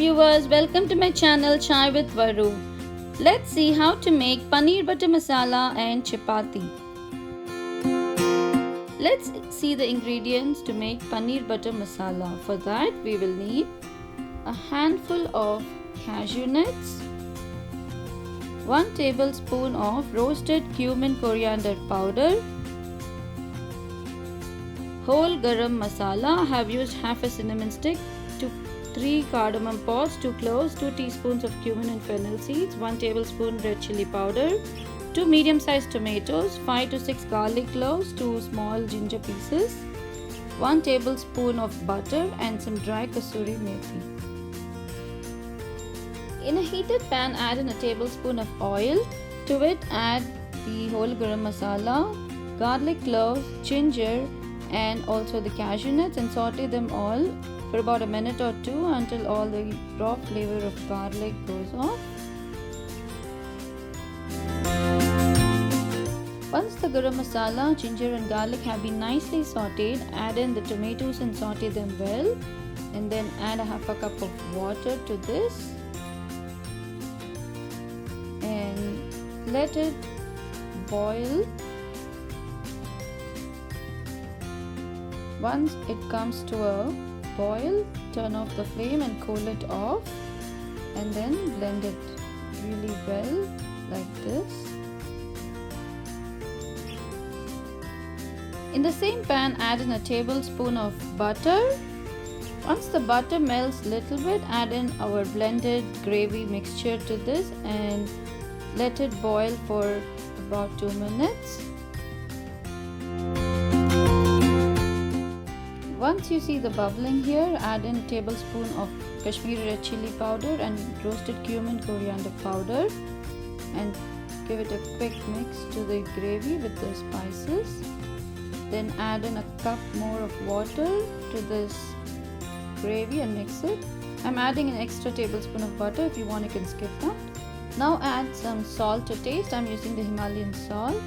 viewers, welcome to my channel Chai with Varu. Let's see how to make paneer butter masala and chapati. Let's see the ingredients to make paneer butter masala. For that we will need a handful of cashew nuts, 1 tablespoon of roasted cumin coriander powder, whole garam masala. I have used half a cinnamon stick, 3 cardamom pods, 2 cloves, 2 teaspoons of cumin and fennel seeds, 1 tablespoon red chili powder, 2 medium-sized tomatoes, 5 to 6 garlic cloves, 2 small ginger pieces, 1 tablespoon of butter and some dry kasuri methi. In a heated pan, add in a tablespoon of oil. To it, add the whole garam masala, garlic cloves, ginger and also the cashew nuts, and saute them all for about a minute or two until all the raw flavor of garlic goes off. Once the garam masala, ginger and garlic have been nicely sauteed, add in the tomatoes and saute them well, and then add a half a cup of water to this and let it boil. Once it comes to a boil, turn off the flame and cool it off, and then blend it really well like this. In the same pan, add in a tablespoon of butter. Once the butter melts a little bit, add in our blended gravy mixture to this and let it boil for about 2 minutes. Once you see the bubbling here, add in a tablespoon of Kashmiri red chili powder and roasted cumin coriander powder and give it a quick mix to the gravy with the spices. Then add in a cup more of water to this gravy and mix it. I'm adding an extra tablespoon of butter. If you want, you can skip that. Now add some salt to taste. I'm using the Himalayan salt.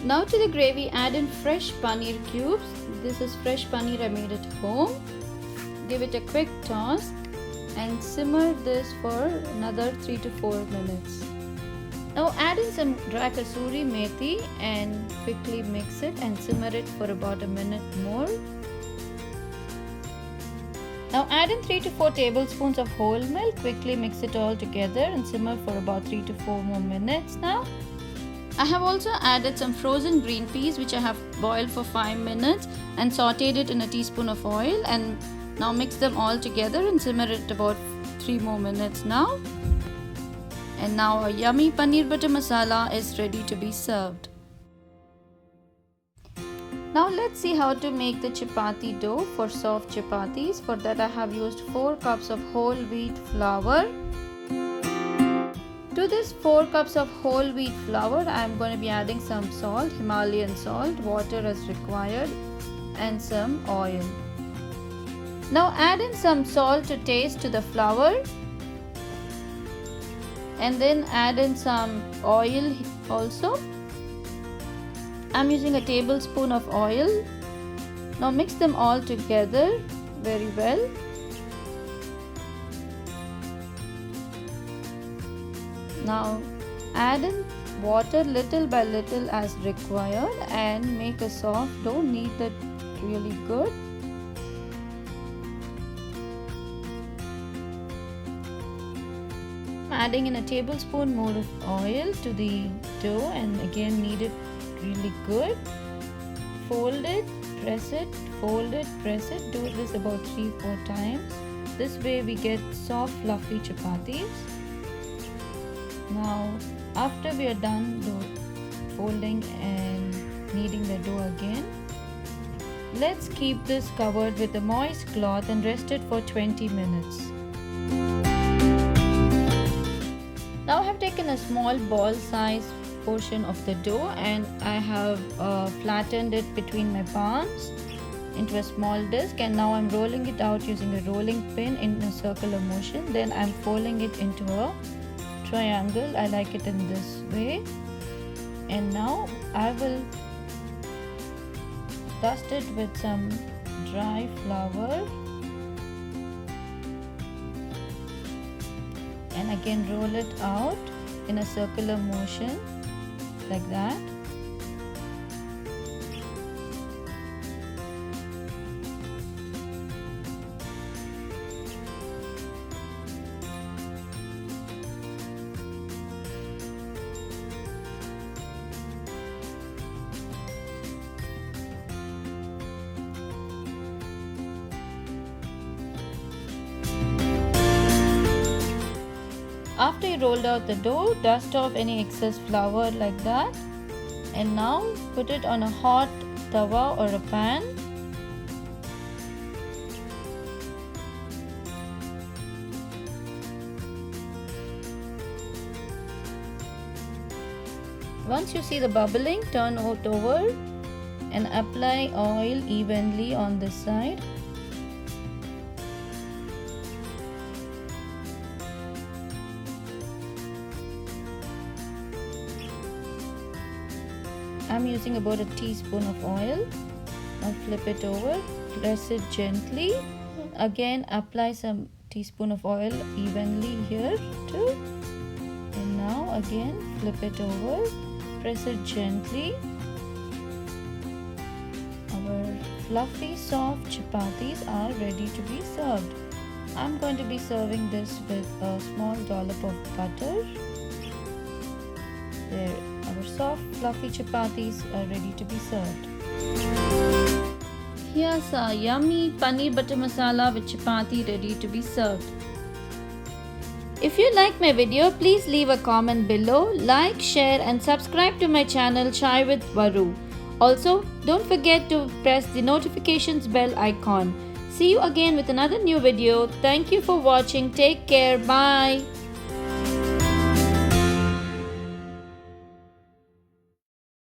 Now to the gravy, add in fresh paneer cubes. This is fresh paneer I made at home. Give it a quick toss and simmer this for another 3 to 4 minutes. Now add in some dry kasuri methi and quickly mix it and simmer it for about a minute more. Now add in 3 to 4 tablespoons of whole milk. Quickly mix it all together and simmer for about 3 to 4 more minutes now. I have also added some frozen green peas which I have boiled for 5 minutes and sauteed it in a teaspoon of oil, and now mix them all together and simmer it about 3 more minutes now. And now our yummy paneer butter masala is ready to be served. Now let's see how to make the chapati dough for soft chapatis. For that I have used 4 cups of whole wheat flour. To this 4 cups of whole wheat flour, I am going to be adding some salt, Himalayan salt, water as required, and some oil. Now add in some salt to taste to the flour, and then add in some oil also. I'm using a tablespoon of oil. Now mix them all together very well. Now add in water little by little as required and make a soft dough. Knead that really good. Adding in a tablespoon more of oil to the dough and again knead it really good. Fold it, press it, fold it, press it. Do this about 3-4 times. This way we get soft fluffy chapatis. Now after we are done folding and kneading the dough again, let's keep this covered with a moist cloth and rest it for 20 minutes. Now I have taken a small ball size portion of the dough and I have flattened it between my palms into a small disc, and now I'm rolling it out using a rolling pin in a circular motion. Then I'm folding it into a triangle. I like it in this way, and now I will dust it with some dry flour and again roll it out in a circular motion like that. After you rolled out the dough, dust off any excess flour like that, and now put it on a hot tawa or a pan. Once you see the bubbling, turn it over and apply oil evenly on this side. I'm using about a teaspoon of oil. Now flip it over, press it gently. Again apply some teaspoon of oil evenly here too. And now again flip it over, press it gently. Our fluffy soft chapatis are ready to be served. I'm going to be serving this with a small dollop of butter. There, our soft fluffy chapatis are ready to be served. Here's our yummy paneer butter masala with chapati ready to be served. If you like my video, please leave a comment below, like, share and subscribe to my channel Chai with Varu. Also, don't forget to press the notifications bell icon. See you again with another new video. Thank you for watching. Take care. Bye.